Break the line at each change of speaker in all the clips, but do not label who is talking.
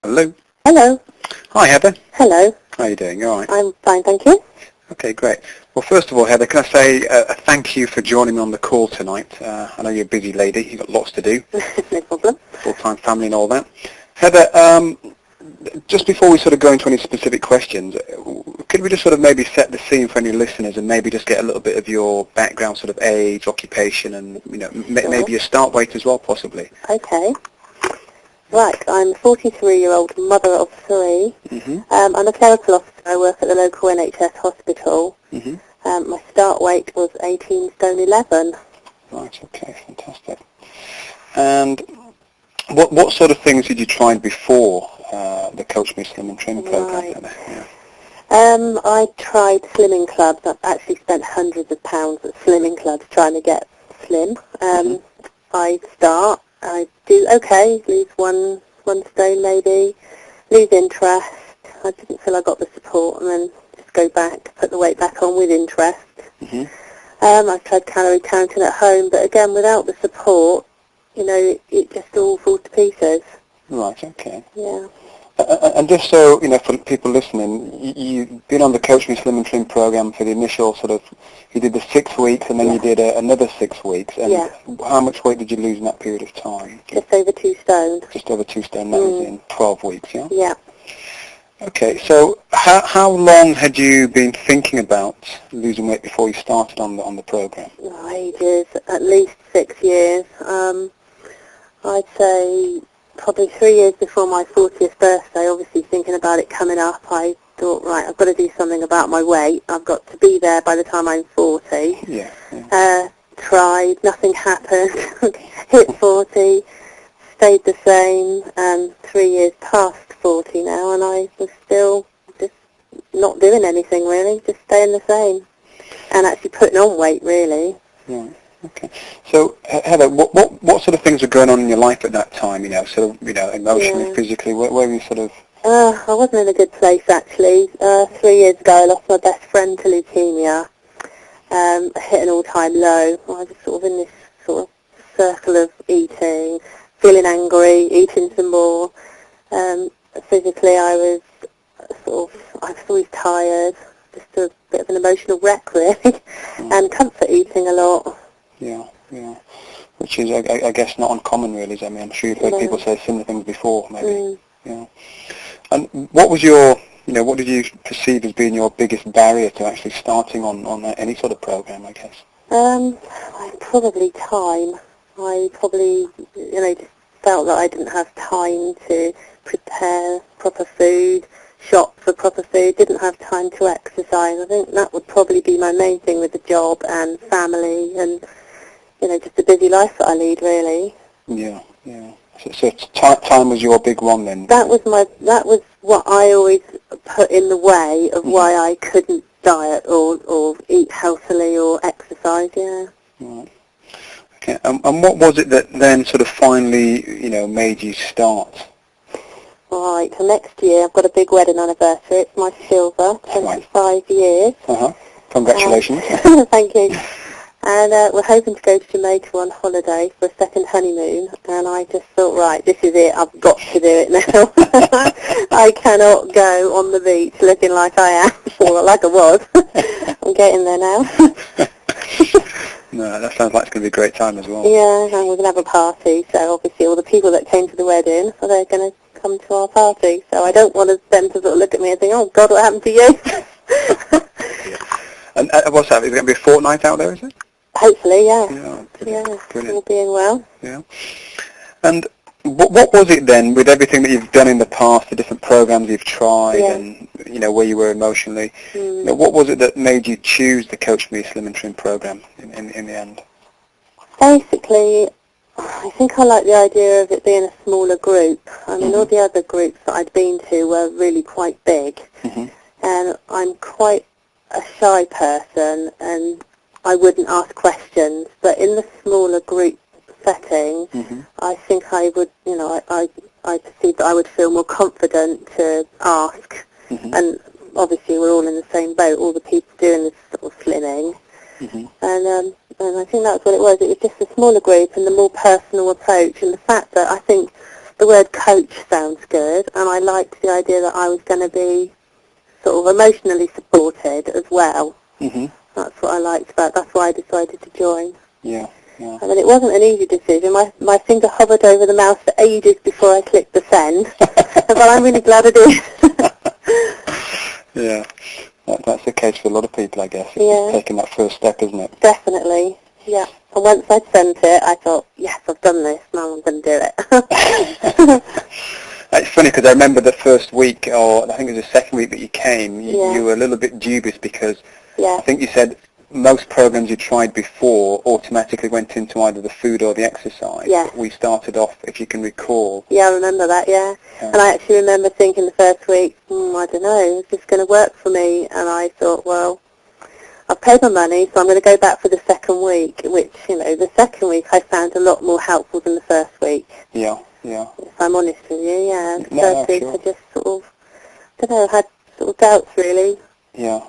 Hello.
Hello.
Hi, Heather.
Hello.
How are you doing? You all right?
I'm fine, thank you.
Okay, great. Well, first of all, Heather, can I say a thank you for joining me on the call tonight. I know you're a busy lady. You've got lots to do.
No problem.
Full-time family and all that. Heather, just before we sort of go into any specific questions, could we just sort of maybe set the scene for any listeners and maybe just get a little bit of your background, sort of age, occupation, and, you know, maybe your start weight as well, possibly?
Okay. Right, I'm a 43-year-old mother of three.
Mm-hmm.
I'm a clerical officer. I work at the local NHS hospital.
Mm-hmm.
My start weight was 18 stone 11.
Right, okay, fantastic. And what sort of things did you try before the Coach Me Slim and Trim program?
Right.
Yeah.
I tried slimming clubs. I've actually spent hundreds of pounds at slimming clubs trying to get slim. I do okay, lose one stone maybe, lose interest. I didn't feel I got the support, and then just go back, put the weight back on with interest.
Mm-hmm.
I've tried calorie counting at home, but again, without the support, you know, it just all falls to pieces.
Right, okay.
Yeah.
And just so, you know, for people listening, you've been on the Coach Me Slim and Trim program for the initial sort of, you did the 6 weeks and then you did another 6 weeks. And how much weight did you lose in that period of time?
Just over 2 stone.
Just over 2 stone, that was in 12 weeks, yeah?
Yeah.
Okay, so how long had you been thinking about losing weight before you started on the program?
Oh, ages, at least 6 years. I'd say probably 3 years before my 40th birthday, obviously thinking about it coming up, I thought, right, I've got to do something about my weight. I've got to be there by the time I'm 40.
Yeah.
Tried, nothing happened. Hit 40, stayed the same, and 3 years past 40 now, and I was still just not doing anything really, just staying the same, and actually putting on weight really.
Yeah. Okay. So, Heather, what sort of things were going on in your life at that time? You know, sort of, you know, emotionally, physically. Where were you sort of?
I wasn't in a good place actually. 3 years ago, I lost my best friend to leukemia. I hit an all-time low. I was just sort of in this sort of circle of eating, feeling angry, eating some more. Physically, I was always tired, just a bit of an emotional wreck really, and comfort eating a lot.
Yeah. Which is, I guess, not uncommon really. I mean, I'm sure you've heard people say similar things before, maybe. Yeah. And what was what did you perceive as being your biggest barrier to actually starting on any sort of program, I guess?
Probably time. I probably, just felt that I didn't have time to prepare proper food, shop for proper food, didn't have time to exercise. I think that would probably be my main thing with the job and family and, just the busy life that I lead, really.
Yeah. So time was your big one then?
That was what I always put in the way of why I couldn't diet or eat healthily or exercise,
Right. Okay. And what was it that then sort of finally, made you start?
Right, so next year I've got a big wedding anniversary. It's my silver, 25 years.
Congratulations.
Thank you. And we're hoping to go to Jamaica on holiday for a second honeymoon. And I just thought, right, this is it. I've got to do it now. I cannot go on the beach looking like I am, or like I was. I'm getting there now.
No, that sounds like it's going to be a great time as well.
Yeah, and we're going to have a party. So obviously all the people that came to the wedding, they're going to come to our party. So I don't want them to sort of look at me and think, oh, God, what happened to you?
And what's that? Is it going to be a fortnight out there, is it?
Hopefully, yeah.
Brilliant.
All being well.
Yeah. And what was it then, with everything that you've done in the past, the different programs you've tried, and where you were emotionally? What was it that made you choose the Coach Me Slim and Trim program in the end?
Basically, I think I like the idea of it being a smaller group. I mean, all the other groups that I'd been to were really quite big, and I'm quite a shy person, and I wouldn't ask questions, but in the smaller group setting, I think I would, I perceived that I would feel more confident to ask, and obviously we're all in the same boat, all the people doing this sort of slimming, and I think that's what it was. It was just a smaller group and the more personal approach, and the fact that I think the word coach sounds good, and I liked the idea that I was going to be sort of emotionally supported as well.
Mm-hmm.
That's what I liked about. That's why I decided to join.
Yeah. Yeah.
I mean, it wasn't an easy decision. My finger hovered over the mouse for ages before I clicked the send, but I'm really glad I did.
Yeah, that's the case for a lot of people, I guess. It's
Yeah.
taking that first step, isn't it?
Definitely, yeah. And once I'd sent it, I thought, yes, I've done this. Now I'm going to do it.
It's funny because I remember the first week, or I think it was the second week that you came, you were a little bit dubious because I think you said most programs you tried before automatically went into either the food or the exercise.
Yeah.
We started off, if you can recall.
Yeah, I remember that, yeah. And I actually remember thinking the first week, I don't know, is this going to work for me? And I thought, well, I've paid my money, so I'm going to go back for the second week, which, the second week I found a lot more helpful than the first week.
Yeah, yeah.
If I'm honest with you, yeah. The first week
sure.
I just sort of, had sort of doubts, really.
Yeah.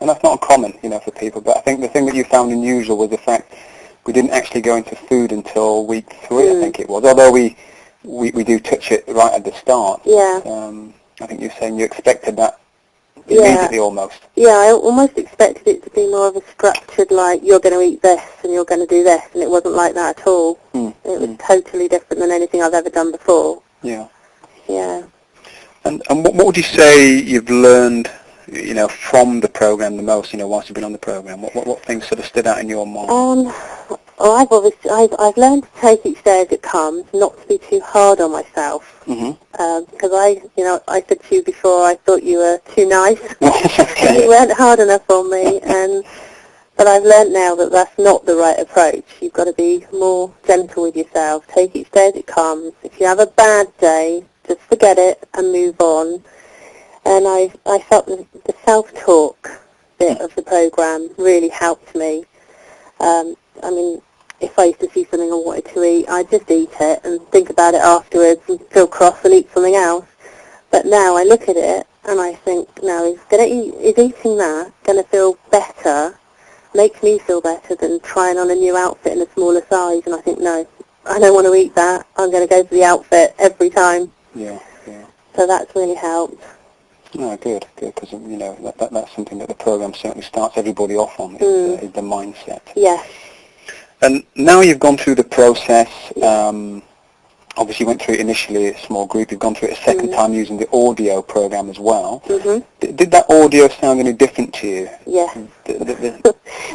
And that's not uncommon, for people. But I think the thing that you found unusual was the fact we didn't actually go into food until week 3, I think it was. Although we do touch it right at the start.
Yeah.
I think you're saying you expected that immediately almost.
Yeah, I almost expected it to be more of a structured, like, you're going to eat this and you're going to do this, and it wasn't like that at all. It was totally different than anything I've ever done before.
Yeah.
Yeah.
And what would you say you've learned, from the program the most, whilst you've been on the program? What things sort of stood out in your mind?
I've learned to take each day as it comes, not to be too hard on myself. Because I said to you before, I thought you were too nice. You weren't hard enough on me, but I've learned now that that's not the right approach. You've got to be more gentle with yourself. Take each day as it comes. If you have a bad day, just forget it and move on. And I felt the self-talk bit of the program really helped me. I mean, if I used to see something I wanted to eat, I'd just eat it and think about it afterwards and feel cross and eat something else. But now I look at it and I think, no, is eating that going to feel better, make me feel better than trying on a new outfit in a smaller size? And I think, no, I don't want to eat that. I'm going to go for the outfit every time.
Yeah.
So that's really helped.
No, good, because, that's something that the program certainly starts everybody off on, is the mindset.
Yes.
And now you've gone through the process, obviously you went through it initially a small group, you've gone through it a second time using the audio program as well. Did that audio sound any different to you?
Yes.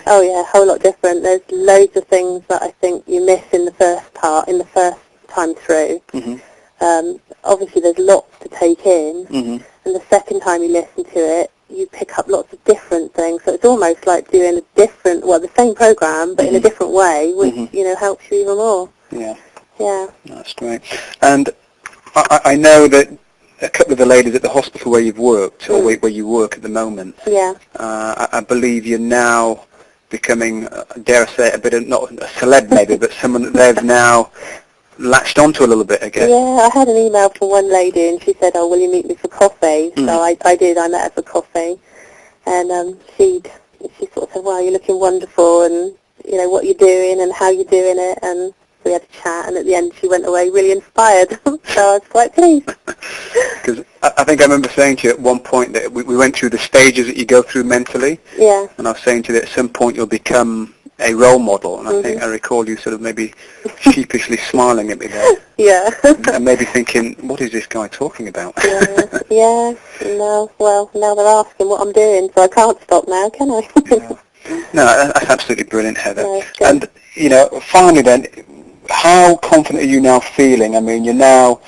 Oh yeah, a whole lot different. There's loads of things that I think you miss in the first time through. Obviously there's lots to take in, and the second time you listen to it, you pick up lots of different things. So it's almost like doing the same program, but in a different way, which, helps you even more. Yeah.
That's great. And I know that a couple of the ladies at the hospital where you've worked, or where you work at the moment, I believe you're now becoming, dare I say it, a bit of, not a celeb maybe, but someone that they've now latched onto a little bit again.
Yeah, I had an email from one lady and she said, oh, will you meet me for coffee? So I did. I met her for coffee, and she sort of said, well, you're looking wonderful, and what you're doing and how you're doing it, and we had a chat, and at the end she went away really inspired. So I was quite pleased.
Because I think I remember saying to you at one point that we went through the stages that you go through mentally, and I was saying to you that at some point you'll become a role model, and I think I recall you sort of maybe sheepishly smiling at me there.
Yeah.
And maybe thinking, what is this guy talking about?
Yeah. No, well, now they're asking what I'm doing, so I can't stop now, can I?
No, that's absolutely brilliant, Heather.
No,
and, finally then, how confident are you now feeling? I mean, you're now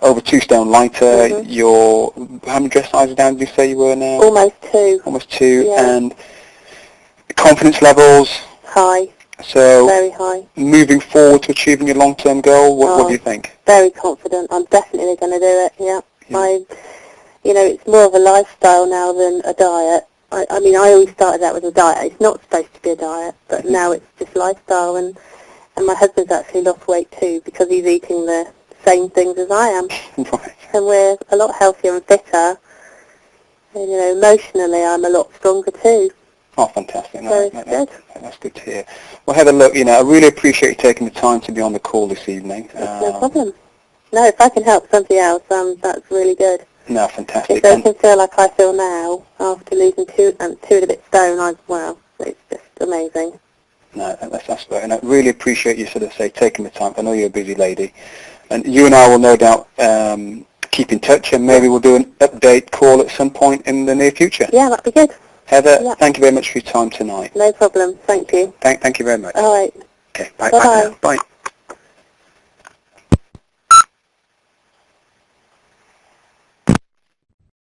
over 2 stone lighter. You're, how many dress sizes down did you say you were now?
Almost 2.
Almost 2,
yeah.
And confidence levels?
High.
So,
very high.
Moving forward to achieving your long-term goal, what do you think?
Very confident. I'm definitely going to do it, yeah. It's more of a lifestyle now than a diet. I mean, I always started out with a diet. It's not supposed to be a diet, but now it's just lifestyle, and my husband's actually lost weight too because he's eating the same things as I am.
Right.
And we're a lot healthier and fitter, and, emotionally I'm a lot stronger too.
Oh, fantastic.
So
that's good to hear. Well, Heather, look, I really appreciate you taking the time to be on the call this evening.
No problem. no, if I can help somebody else, that's really good.
No, fantastic.
If they can feel like I feel now, after losing 2 and a bit stone, well, it's just amazing.
No, that's great. And I really appreciate you sort of taking the time. I know you're a busy lady. And you and I will no doubt keep in touch, and maybe we'll do an update call at some point in the near future.
Yeah, that'd be good.
Heather, thank you very much for your time tonight.
No problem. Thank you.
Thank you very much.
All right.
Okay, bye.
Bye-bye.
Bye.